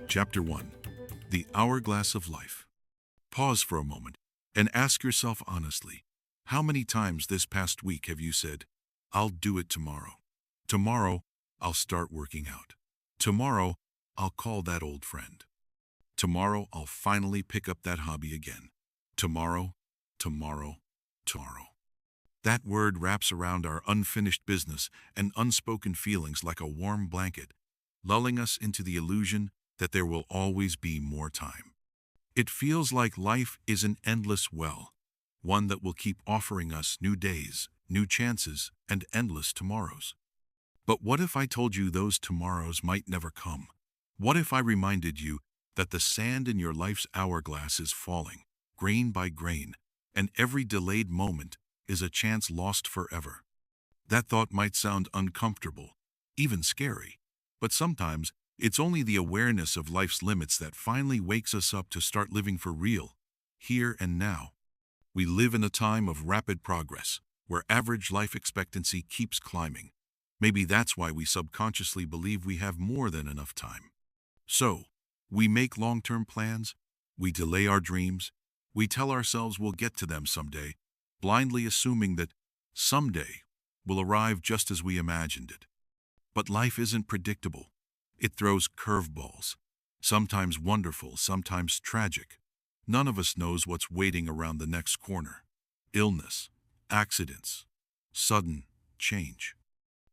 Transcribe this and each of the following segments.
Chapter 1. The Hourglass of Life. Pause for a moment and ask yourself honestly, how many times this past week have you said, "I'll do it tomorrow. Tomorrow, I'll start working out. Tomorrow, I'll call that old friend. Tomorrow, I'll finally pick up that hobby again. Tomorrow, tomorrow, tomorrow." That word wraps around our unfinished business and unspoken feelings like a warm blanket, lulling us into the illusion that there will always be more time. It feels like life is an endless well, one that will keep offering us new days, new chances, and endless tomorrows. But what if I told you those tomorrows might never come? What if I reminded you that the sand in your life's hourglass is falling, grain by grain, and every delayed moment is a chance lost forever? That thought might sound uncomfortable, even scary, but sometimes it's only the awareness of life's limits that finally wakes us up to start living for real, here and now. We live in a time of rapid progress, where average life expectancy keeps climbing. Maybe that's why we subconsciously believe we have more than enough time. So, we make long-term plans, we delay our dreams, we tell ourselves we'll get to them someday, blindly assuming that someday will arrive just as we imagined it. But life isn't predictable. It throws curveballs, sometimes wonderful, sometimes tragic. None of us knows what's waiting around the next corner. Illness, accidents, sudden change.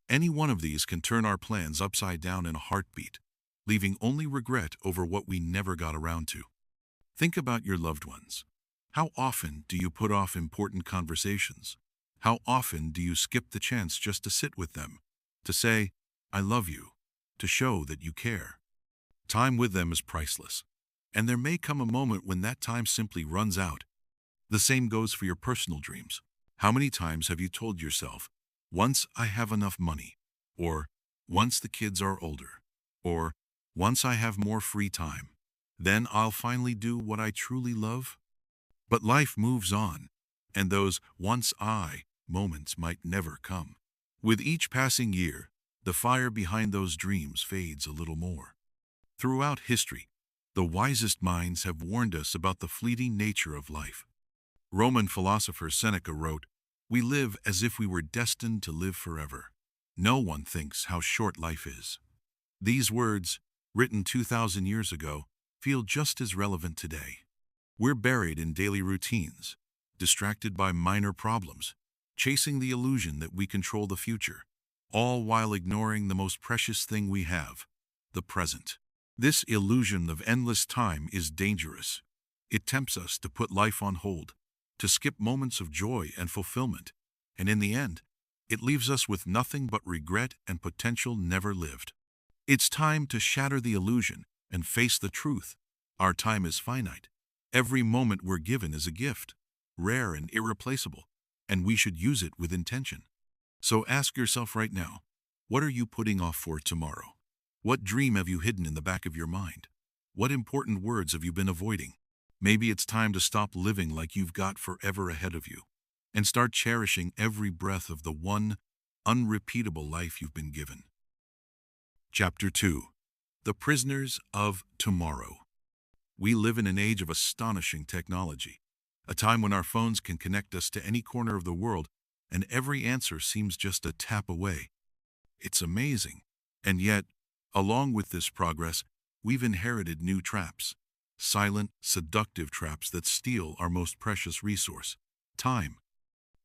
Any one of these can turn our plans upside down in a heartbeat, leaving only regret over what we never got around to. Think about your loved ones. How often do you put off important conversations? How often do you skip the chance just to sit with them, to say, "I love you," to show that you care? Time with them is priceless, and there may come a moment when that time simply runs out. The same goes for your personal dreams. How many times have you told yourself, "Once I have enough money," or "Once the kids are older," or "Once I have more free time, then I'll finally do what I truly love"? But life moves on, and those "once I" moments might never come. With each passing year, the fire behind those dreams fades a little more. Throughout history, the wisest minds have warned us about the fleeting nature of life. Roman philosopher Seneca wrote, "We live as if we were destined to live forever. No one thinks how short life is." These words, written 2,000 years ago, feel just as relevant today. We're buried in daily routines, distracted by minor problems, chasing the illusion that we control the future, all while ignoring the most precious thing we have, the present. This illusion of endless time is dangerous. It tempts us to put life on hold, to skip moments of joy and fulfillment, and in the end, it leaves us with nothing but regret and potential never lived. It's time to shatter the illusion and face the truth. Our time is finite. Every moment we're given is a gift, rare and irreplaceable, and we should use it with intention. So ask yourself right now, what are you putting off for tomorrow? What dream have you hidden in the back of your mind? What important words have you been avoiding? Maybe it's time to stop living like you've got forever ahead of you and start cherishing every breath of the one unrepeatable life you've been given. Chapter 2. The Prisoners of Tomorrow. We live in an age of astonishing technology, a time when our phones can connect us to any corner of the world and every answer seems just a tap away. It's amazing. And yet, along with this progress, we've inherited new traps. Silent, seductive traps that steal our most precious resource, time.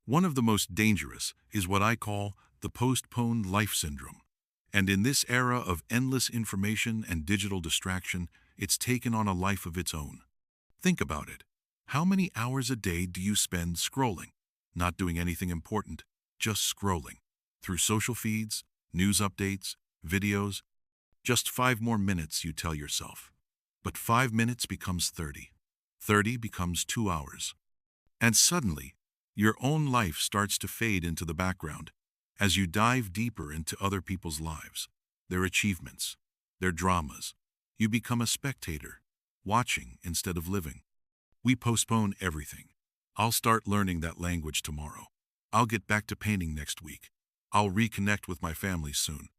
One of the most dangerous is what I call the postponed life syndrome. And in this era of endless information and digital distraction, it's taken on a life of its own. Think about it. How many hours a day do you spend scrolling? Not doing anything important, just scrolling. Through social feeds, news updates, videos. Just 5 more minutes, you tell yourself. But 5 minutes becomes 30. 30 becomes 2 hours. And suddenly, your own life starts to fade into the background as you dive deeper into other people's lives, their achievements, their dramas. You become a spectator, watching instead of living. We postpone everything. I'll start learning that language tomorrow. I'll get back to painting next week. I'll reconnect with my family soon,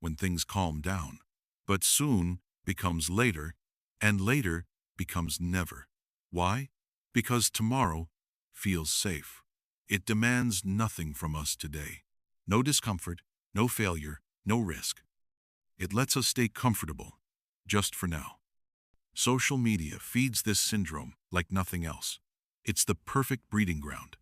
when things calm down. But soon becomes later, and later becomes never. Why? Because tomorrow feels safe. It demands nothing from us today. No discomfort, no failure, no risk. It lets us stay comfortable, just for now. Social media feeds this syndrome like nothing else. It's the perfect breeding ground.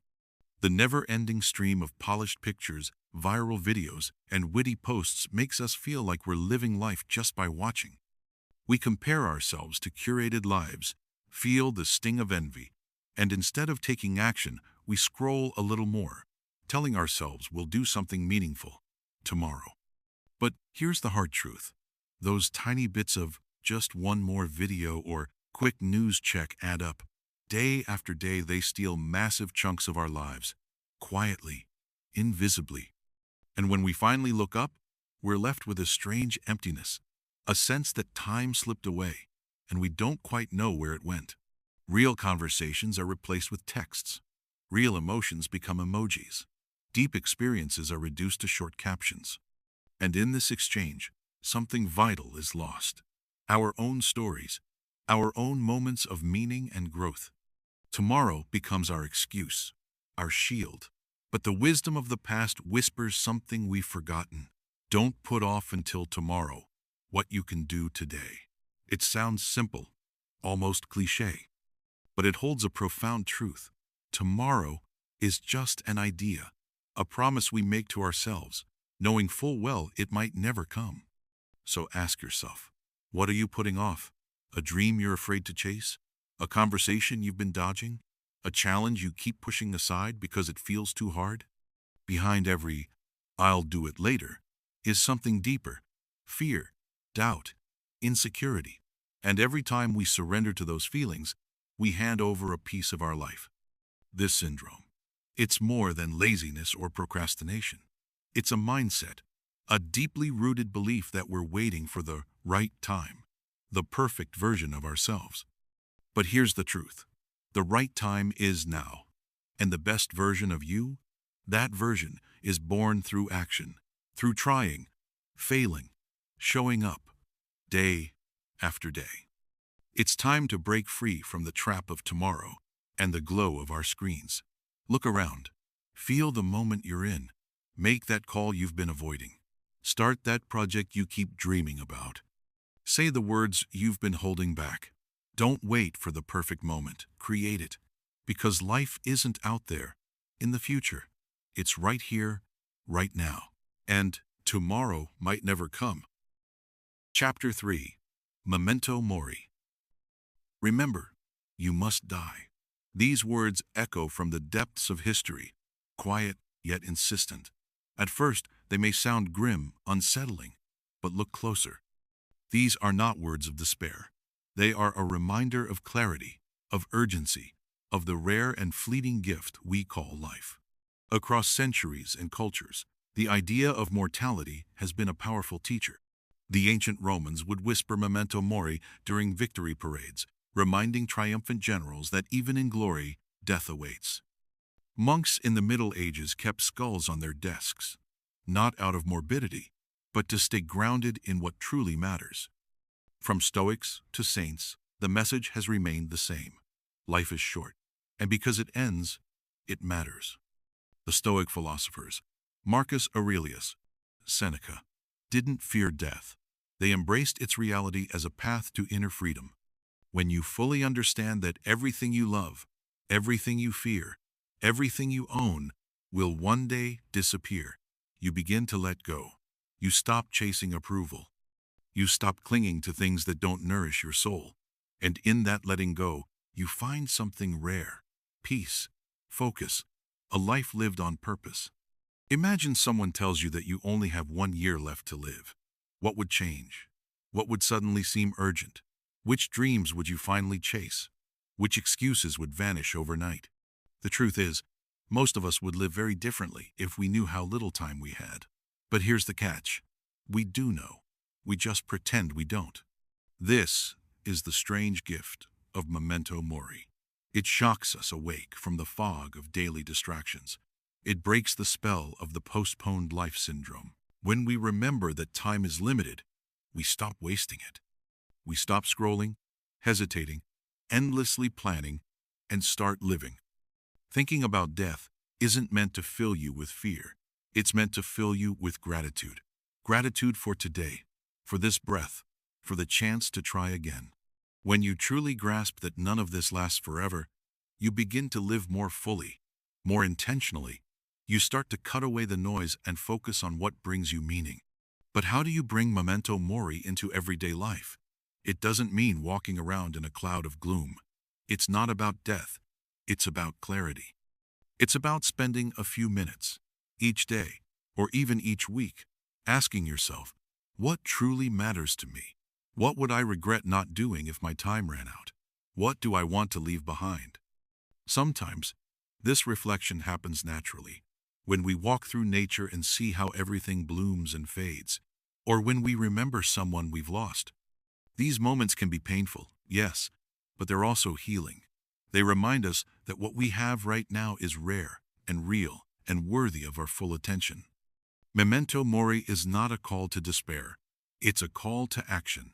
The never-ending stream of polished pictures, viral videos, and witty posts makes us feel like we're living life just by watching. We compare ourselves to curated lives, feel the sting of envy, and instead of taking action, we scroll a little more, telling ourselves we'll do something meaningful tomorrow. But here's the hard truth. Those tiny bits of just one more video or quick news check add up. Day after day, they steal massive chunks of our lives, quietly, invisibly. And when we finally look up, we're left with a strange emptiness, a sense that time slipped away, and we don't quite know where it went. Real conversations are replaced with texts. Real emotions become emojis. Deep experiences are reduced to short captions. And in this exchange, something vital is lost. Our own stories, our own moments of meaning and growth. Tomorrow becomes our excuse, our shield. But the wisdom of the past whispers something we've forgotten. Don't put off until tomorrow what you can do today. It sounds simple, almost cliché, but it holds a profound truth. Tomorrow is just an idea, a promise we make to ourselves, knowing full well it might never come. So ask yourself, what are you putting off? A dream you're afraid to chase? A conversation you've been dodging? A challenge you keep pushing aside because it feels too hard? Behind every "I'll do it later" is something deeper: fear, doubt, insecurity. And every time we surrender to those feelings, we hand over a piece of our life. This syndrome, it's more than laziness or procrastination. It's a mindset, a deeply rooted belief that we're waiting for the right time, the perfect version of ourselves. But here's the truth. The right time is now. And the best version of you, that version is born through action, through trying, failing, showing up, day after day. It's time to break free from the trap of tomorrow and the glow of our screens. Look around. Feel the moment you're in. Make that call you've been avoiding. Start that project you keep dreaming about. Say the words you've been holding back. Don't wait for the perfect moment. Create it. Because life isn't out there, in the future. It's right here, right now. And tomorrow might never come. Chapter 3. Memento Mori. Remember, you must die. These words echo from the depths of history, quiet yet insistent. At first, they may sound grim, unsettling, but look closer. These are not words of despair. They are a reminder of clarity, of urgency, of the rare and fleeting gift we call life. Across centuries and cultures, the idea of mortality has been a powerful teacher. The ancient Romans would whisper memento mori during victory parades, reminding triumphant generals that even in glory, death awaits. Monks in the Middle Ages kept skulls on their desks, not out of morbidity, but to stay grounded in what truly matters. From Stoics to saints, the message has remained the same. Life is short, and because it ends, it matters. The Stoic philosophers, Marcus Aurelius, Seneca, didn't fear death. They embraced its reality as a path to inner freedom. When you fully understand that everything you love, everything you fear, everything you own will one day disappear, you begin to let go. You stop chasing approval. You stop clinging to things that don't nourish your soul. And in that letting go, you find something rare: peace, focus, a life lived on purpose. Imagine someone tells you that you only have 1 year left to live. What would change? What would suddenly seem urgent? Which dreams would you finally chase? Which excuses would vanish overnight? The truth is, most of us would live very differently if we knew how little time we had. But here's the catch. We do know. We just pretend we don't. This is the strange gift of memento mori. It shocks us awake from the fog of daily distractions. It breaks the spell of the postponed life syndrome. When we remember that time is limited, we stop wasting it. We stop scrolling, hesitating, endlessly planning, and start living. Thinking about death isn't meant to fill you with fear. It's meant to fill you with gratitude. Gratitude for today, for this breath, for the chance to try again. When you truly grasp that none of this lasts forever, you begin to live more fully, more intentionally. You start to cut away the noise and focus on what brings you meaning. But how do you bring memento mori into everyday life? It doesn't mean walking around in a cloud of gloom. It's not about death. It's about clarity. It's about spending a few minutes, each day, or even each week, asking yourself, what truly matters to me? What would I regret not doing if my time ran out? What do I want to leave behind? Sometimes, this reflection happens naturally, when we walk through nature and see how everything blooms and fades, or when we remember someone we've lost. These moments can be painful, yes, but they're also healing. They remind us that what we have right now is rare and real and worthy of our full attention. Memento mori is not a call to despair. It's a call to action.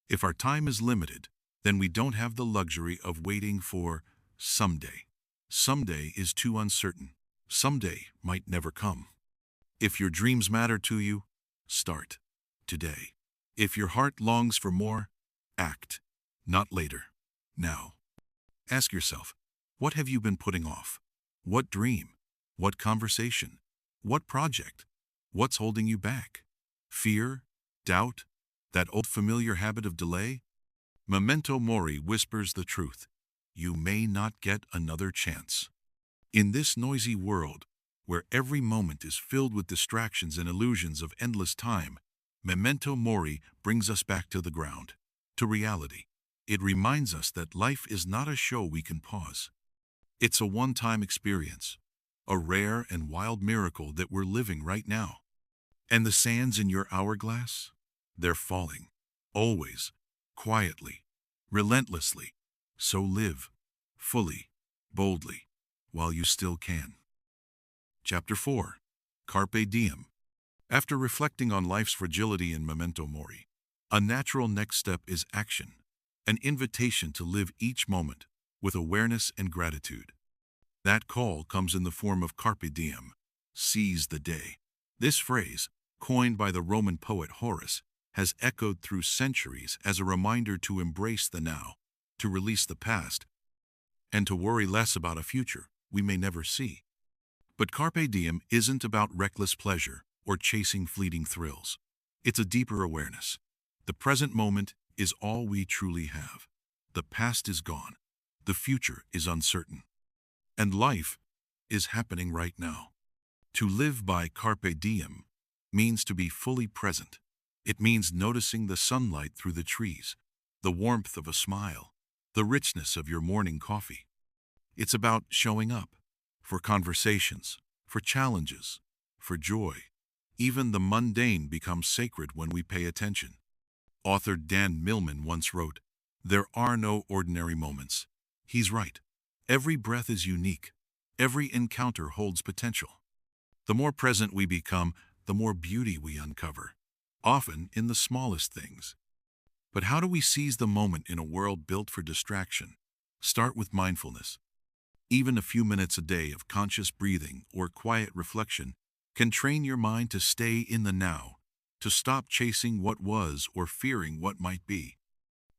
If our time is limited, then we don't have the luxury of waiting for someday. Someday is too uncertain. Someday might never come. If your dreams matter to you, start today. If your heart longs for more, act. Not later. Now. Ask yourself, what have you been putting off? What dream? What conversation? What project? What's holding you back? Fear? Doubt? That old familiar habit of delay? Memento mori whispers the truth. You may not get another chance. In this noisy world, where every moment is filled with distractions and illusions of endless time, memento mori brings us back to the ground, to reality. It reminds us that life is not a show we can pause. It's a one-time experience, a rare and wild miracle that we're living right now. And the sands in your hourglass? They're falling. Always. Quietly. Relentlessly. So live. Fully. Boldly. While you still can. Chapter 4. Carpe Diem. After reflecting on life's fragility in memento mori, a natural next step is action. An invitation to live each moment with awareness and gratitude. That call comes in the form of carpe diem, seize the day. This phrase, coined by the Roman poet Horace, has echoed through centuries as a reminder to embrace the now, to release the past, and to worry less about a future we may never see. But carpe diem isn't about reckless pleasure or chasing fleeting thrills. It's a deeper awareness. The present moment is all we truly have. The past is gone. The future is uncertain. And life is happening right now. To live by carpe diem means to be fully present. It means noticing the sunlight through the trees, the warmth of a smile, the richness of your morning coffee. It's about showing up for conversations, for challenges, for joy. Even the mundane becomes sacred when we pay attention. Author Dan Millman once wrote, "There are no ordinary moments." He's right. Every breath is unique. Every encounter holds potential. The more present we become, the more beauty we uncover, often in the smallest things. But how do we seize the moment in a world built for distraction? Start with mindfulness. Even a few minutes a day of conscious breathing or quiet reflection can train your mind to stay in the now, to stop chasing what was or fearing what might be.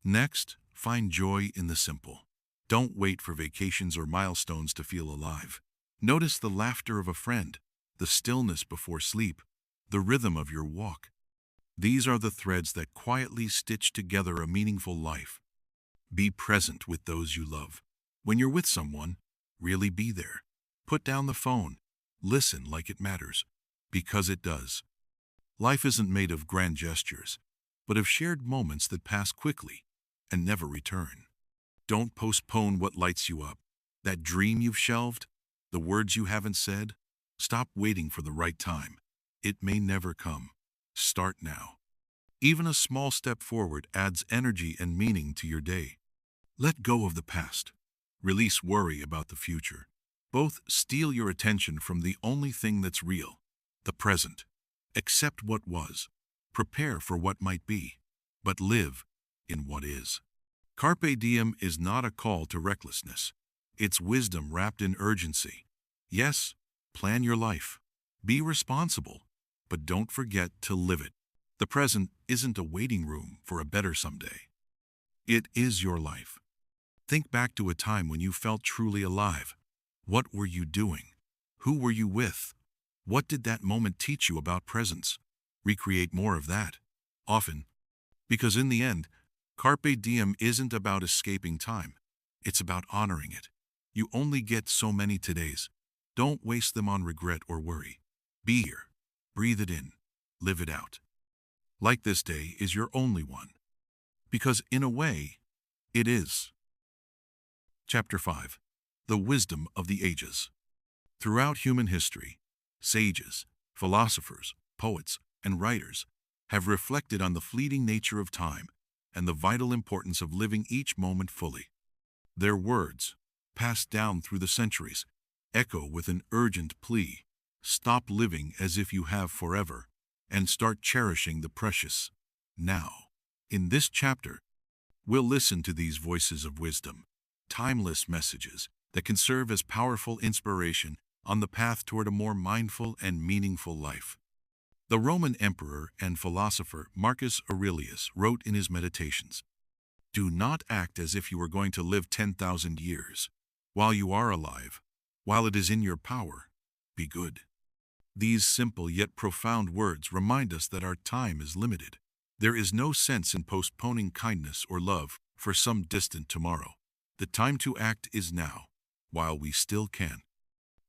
Next, find joy in the simple. Don't wait for vacations or milestones to feel alive. Notice the laughter of a friend, the stillness before sleep, the rhythm of your walk. These are the threads that quietly stitch together a meaningful life. Be present with those you love. When you're with someone, really be there. Put down the phone. Listen like it matters, because it does. Life isn't made of grand gestures, but of shared moments that pass quickly and never return. Don't postpone what lights you up. That dream you've shelved, the words you haven't said. Stop waiting for the right time. It may never come. Start now. Even a small step forward adds energy and meaning to your day. Let go of the past. Release worry about the future. Both steal your attention from the only thing that's real, the present. Accept what was. Prepare for what might be. But live, in what is. Carpe diem is not a call to recklessness. It's wisdom wrapped in urgency. Yes, plan your life. Be responsible, but don't forget to live it. The present isn't a waiting room for a better someday. It is your life. Think back to a time when you felt truly alive. What were you doing? Who were you with? What did that moment teach you about presence? Recreate more of that. Often. Because in the end, Carpe diem isn't about escaping time. It's about honoring it. You only get so many todays. Don't waste them on regret or worry. Be here. Breathe it in. Live it out. Like this day is your only one. Because in a way, it is. Chapter 5. The Wisdom of the Ages. Throughout human history, sages, philosophers, poets, and writers have reflected on the fleeting nature of time and the vital importance of living each moment fully. Their words, passed down through the centuries, echo with an urgent plea: stop living as if you have forever, and start cherishing the precious now. In this chapter, we'll listen to these voices of wisdom, timeless messages that can serve as powerful inspiration on the path toward a more mindful and meaningful life. The Roman emperor and philosopher Marcus Aurelius wrote in his Meditations, "Do not act as if you were going to live 10,000 years. While you are alive, while it is in your power, be good." These simple yet profound words remind us that our time is limited. There is no sense in postponing kindness or love for some distant tomorrow. The time to act is now, while we still can.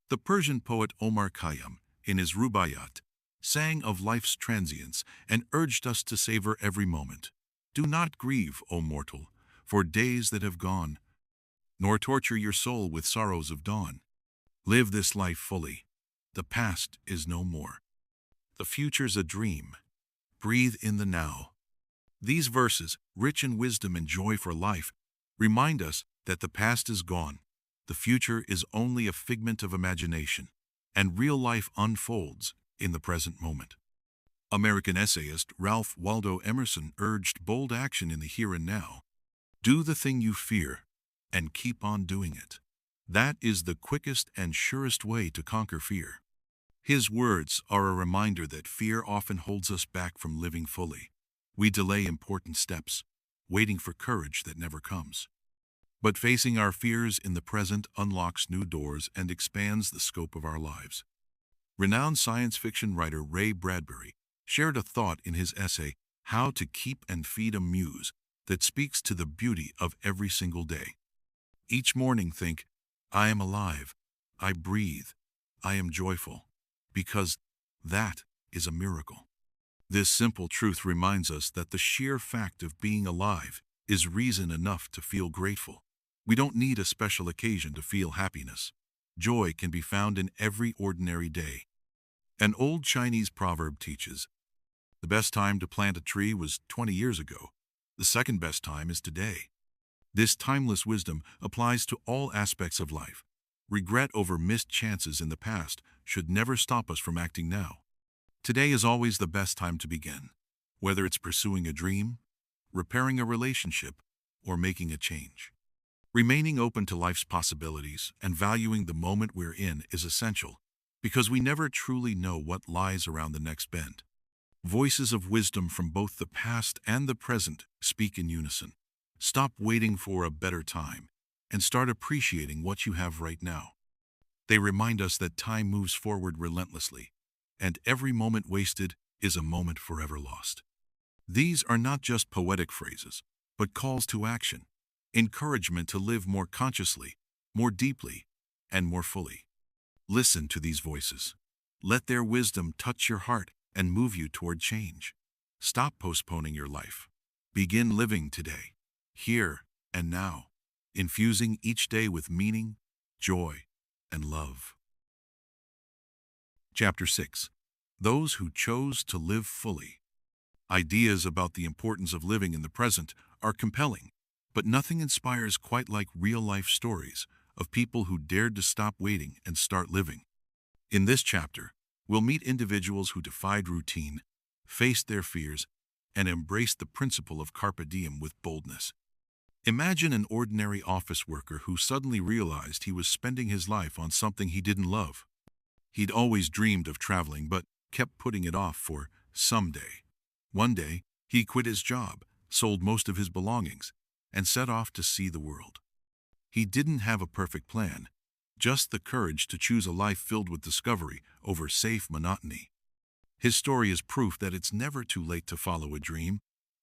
The Persian poet Omar Khayyam, in his Rubaiyat, sang of life's transience and urged us to savor every moment. Do not grieve, O mortal, for days that have gone, nor torture your soul with sorrows of dawn. Live this life fully. The past is no more. The future's a dream. Breathe in the now. These verses, rich in wisdom and joy for life, remind us that the past is gone, the future is only a figment of imagination, and real life unfolds in the present moment. American essayist Ralph Waldo Emerson urged bold action in the here and now. Do the thing you fear, and keep on doing it. That is the quickest and surest way to conquer fear. His words are a reminder that fear often holds us back from living fully. We delay important steps, waiting for courage that never comes. But facing our fears in the present unlocks new doors and expands the scope of our lives. Renowned science fiction writer Ray Bradbury shared a thought in his essay, How to Keep and Feed a Muse, that speaks to the beauty of every single day. Each morning think, I am alive, I breathe, I am joyful, because that is a miracle. This simple truth reminds us that the sheer fact of being alive is reason enough to feel grateful. We don't need a special occasion to feel happiness. Joy can be found in every ordinary day. An old Chinese proverb teaches, the best time to plant a tree was 20 years ago. The second best time is today. This timeless wisdom applies to all aspects of life. Regret over missed chances in the past should never stop us from acting now. Today is always the best time to begin, whether it's pursuing a dream, repairing a relationship, or making a change. Remaining open to life's possibilities and valuing the moment we're in is essential, because we never truly know what lies around the next bend. Voices of wisdom from both the past and the present speak in unison. Stop waiting for a better time and start appreciating what you have right now. They remind us that time moves forward relentlessly, and every moment wasted is a moment forever lost. These are not just poetic phrases, but calls to action, encouragement to live more consciously, more deeply, and more fully. Listen to these voices. Let their wisdom touch your heart and move you toward change. Stop postponing your life. Begin living today, here and now, infusing each day with meaning, joy, and love. Chapter 6. Those who chose to live fully. Ideas about the importance of living in the present are compelling, but nothing inspires quite like real-life stories of people who dared to stop waiting and start living. In this chapter, we'll meet individuals who defied routine, faced their fears, and embraced the principle of carpe diem with boldness. Imagine an ordinary office worker who suddenly realized he was spending his life on something he didn't love. He'd always dreamed of traveling, but kept putting it off for someday. One day, he quit his job, sold most of his belongings, and set off to see the world. He didn't have a perfect plan, just the courage to choose a life filled with discovery over safe monotony. His story is proof that it's never too late to follow a dream,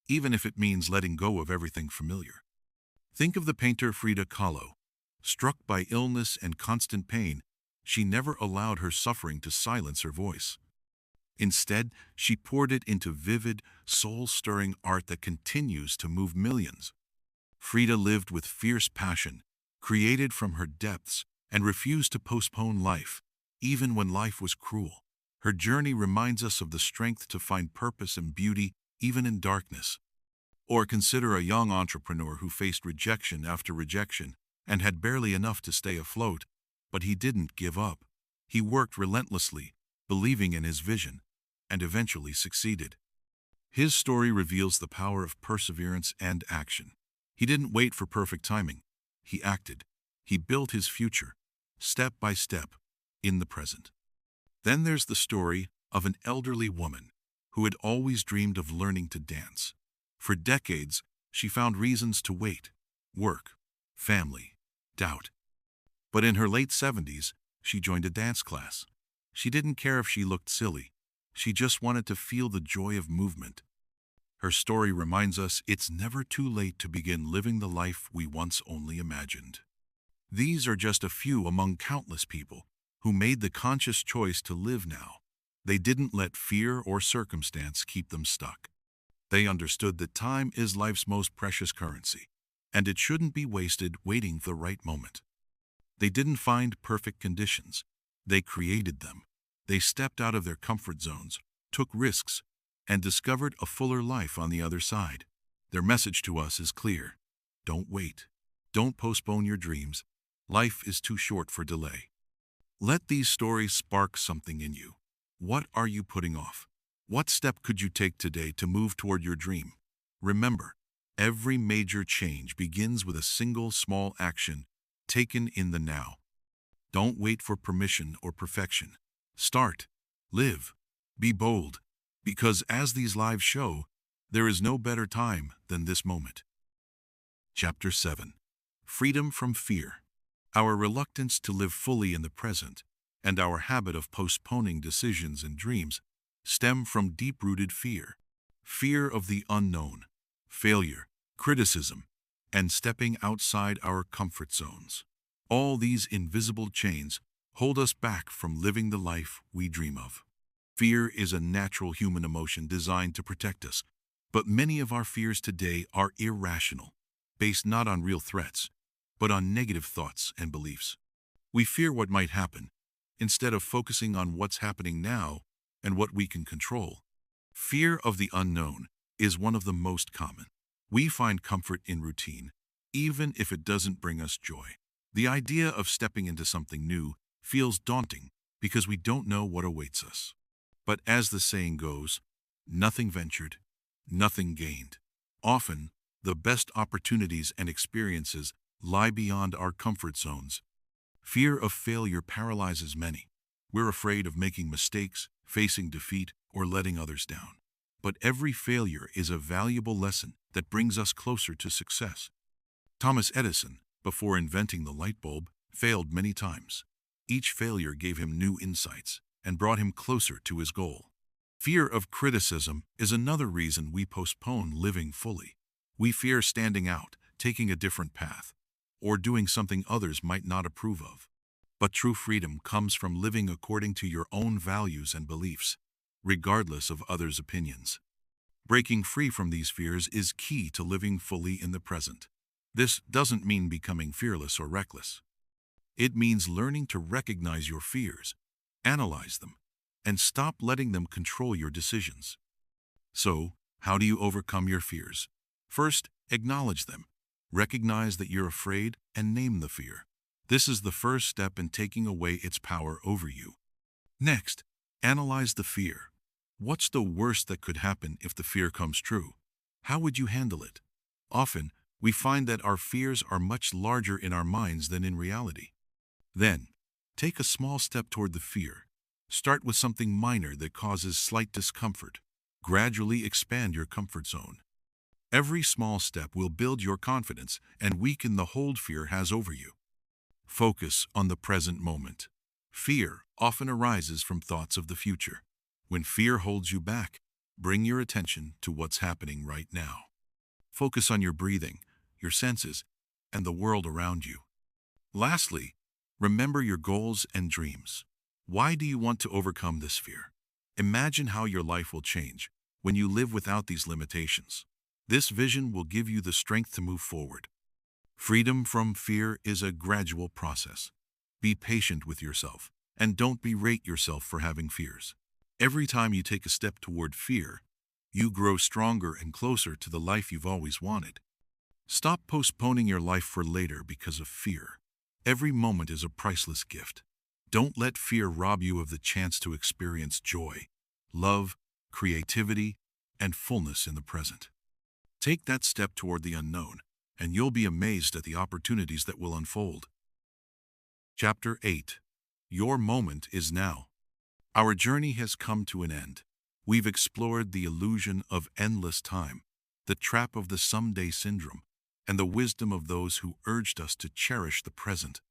even if it means letting go of everything familiar. Think of the painter Frida Kahlo. Struck by illness and constant pain, she never allowed her suffering to silence her voice. Instead, she poured it into vivid, soul-stirring art that continues to move millions. Frida lived with fierce passion, created from her depths, and refused to postpone life, even when life was cruel. Her journey reminds us of the strength to find purpose and beauty even in darkness. Or consider a young entrepreneur who faced rejection after rejection and had barely enough to stay afloat, but he didn't give up. He worked relentlessly, believing in his vision, and eventually succeeded. His story reveals the power of perseverance and action. He didn't wait for perfect timing. He acted. He built his future, step by step, in the present. Then there's the story of an elderly woman who had always dreamed of learning to dance. For decades, she found reasons to wait: work, family, doubt. But in her late 70s, she joined a dance class. She didn't care if she looked silly. She just wanted to feel the joy of movement. Her story reminds us it's never too late to begin living the life we once only imagined. These are just a few among countless people who made the conscious choice to live now. They didn't let fear or circumstance keep them stuck. They understood that time is life's most precious currency, and it shouldn't be wasted waiting for the right moment. They didn't find perfect conditions. They created them. They stepped out of their comfort zones, took risks, and discovered a fuller life on the other side. Their message to us is clear: don't wait. Don't postpone your dreams. Life is too short for delay. Let these stories spark something in you. What are you putting off? What step could you take today to move toward your dream? Remember, every major change begins with a single small action taken in the now. Don't wait for permission or perfection. Start, live, be bold, because as these lives show, there is no better time than this moment. Chapter 7. Freedom from Fear. Our reluctance to live fully in the present and our habit of postponing decisions and dreams stem from deep-rooted fear. Fear of the unknown, failure, criticism, and stepping outside our comfort zones. All these invisible chains hold us back from living the life we dream of. Fear is a natural human emotion designed to protect us, but many of our fears today are irrational, based not on real threats, but on negative thoughts and beliefs. We fear what might happen, instead of focusing on what's happening now and what we can control. Fear of the unknown is one of the most common. We find comfort in routine, even if it doesn't bring us joy. The idea of stepping into something new feels daunting because we don't know what awaits us. But as the saying goes, nothing ventured, nothing gained. Often, the best opportunities and experiences lie beyond our comfort zones. Fear of failure paralyzes many. We're afraid of making mistakes, facing defeat, or letting others down. But every failure is a valuable lesson that brings us closer to success. Thomas Edison, before inventing the light bulb, failed many times. Each failure gave him new insights and brought him closer to his goal. Fear of criticism is another reason we postpone living fully. We fear standing out, taking a different path, or doing something others might not approve of. But true freedom comes from living according to your own values and beliefs, regardless of others' opinions. Breaking free from these fears is key to living fully in the present. This doesn't mean becoming fearless or reckless. It means learning to recognize your fears, analyze them, and stop letting them control your decisions. So, how do you overcome your fears? First, acknowledge them. Recognize that you're afraid and name the fear. This is the first step in taking away its power over you. Next, analyze the fear. What's the worst that could happen if the fear comes true? How would you handle it? Often, we find that our fears are much larger in our minds than in reality. Then, take a small step toward the fear. Start with something minor that causes slight discomfort. Gradually expand your comfort zone. Every small step will build your confidence and weaken the hold fear has over you. Focus on the present moment. Fear often arises from thoughts of the future. When fear holds you back, bring your attention to what's happening right now. Focus on your breathing, your senses, and the world around you. Lastly, remember your goals and dreams. Why do you want to overcome this fear? Imagine how your life will change when you live without these limitations. This vision will give you the strength to move forward. Freedom from fear is a gradual process. Be patient with yourself, and don't berate yourself for having fears. Every time you take a step toward fear, you grow stronger and closer to the life you've always wanted. Stop postponing your life for later because of fear. Every moment is a priceless gift. Don't let fear rob you of the chance to experience joy, love, creativity, and fullness in the present. Take that step toward the unknown, and you'll be amazed at the opportunities that will unfold. Chapter 8. Your moment is now. Our journey has come to an end. We've explored the illusion of endless time, the trap of the someday syndrome, and the wisdom of those who urged us to cherish the present.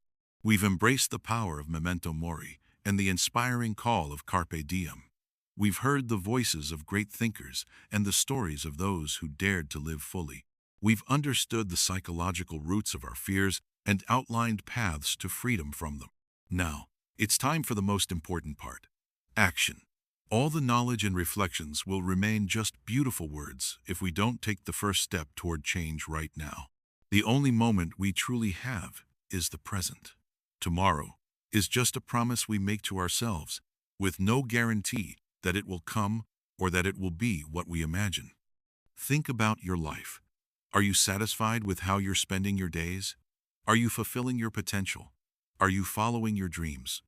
We've embraced the power of memento mori and the inspiring call of carpe diem. We've heard the voices of great thinkers and the stories of those who dared to live fully. We've understood the psychological roots of our fears and outlined paths to freedom from them. Now, it's time for the most important part: action. All the knowledge and reflections will remain just beautiful words if we don't take the first step toward change right now. The only moment we truly have is the present. Tomorrow is just a promise we make to ourselves, with no guarantee that it will come or that it will be what we imagine. Think about your life. Are you satisfied with how you're spending your days? Are you fulfilling your potential? Are you following your dreams?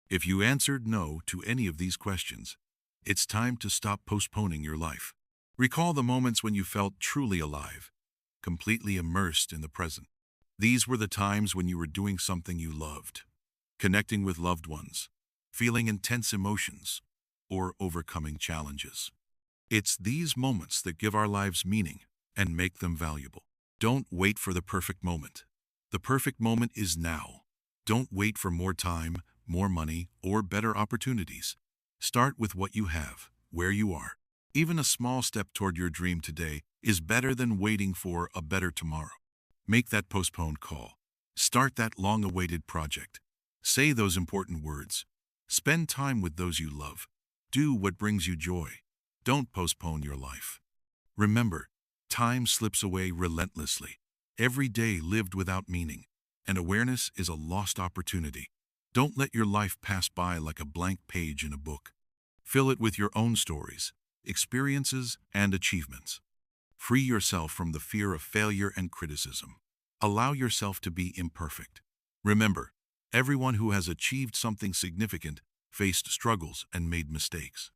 If you answered no to any of these questions, it's time to stop postponing your life. Recall the moments when you felt truly alive, completely immersed in the present. These were the times when you were doing something you loved, connecting with loved ones, feeling intense emotions, or overcoming challenges. It's these moments that give our lives meaning and make them valuable. Don't wait for the perfect moment. The perfect moment is now. Don't wait for more time, more money, or better opportunities. Start with what you have, where you are. Even a small step toward your dream today is better than waiting for a better tomorrow. Make that postponed call. Start that long-awaited project. Say those important words. Spend time with those you love. Do what brings you joy. Don't postpone your life. Remember, time slips away relentlessly. Every day lived without meaning, and awareness is a lost opportunity. Don't let your life pass by like a blank page in a book. Fill it with your own stories, experiences, and achievements. Free yourself from the fear of failure and criticism. Allow yourself to be imperfect. Remember, everyone who has achieved something significant faced struggles and made mistakes.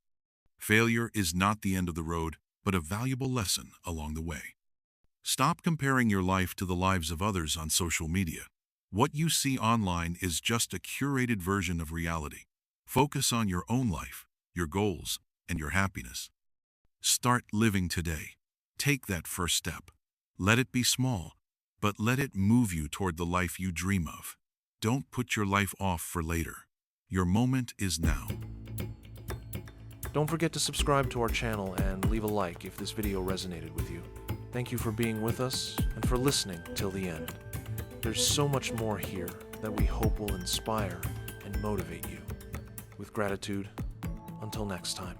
Failure is not the end of the road, but a valuable lesson along the way. Stop comparing your life to the lives of others on social media. What you see online is just a curated version of reality. Focus on your own life, your goals, and your happiness. Start living today. Take that first step. Let it be small, but let it move you toward the life you dream of. Don't put your life off for later. Your moment is now. Don't forget to subscribe to our channel and leave a like if this video resonated with you. Thank you for being with us and for listening till the end. There's so much more here that we hope will inspire and motivate you. With gratitude, until next time.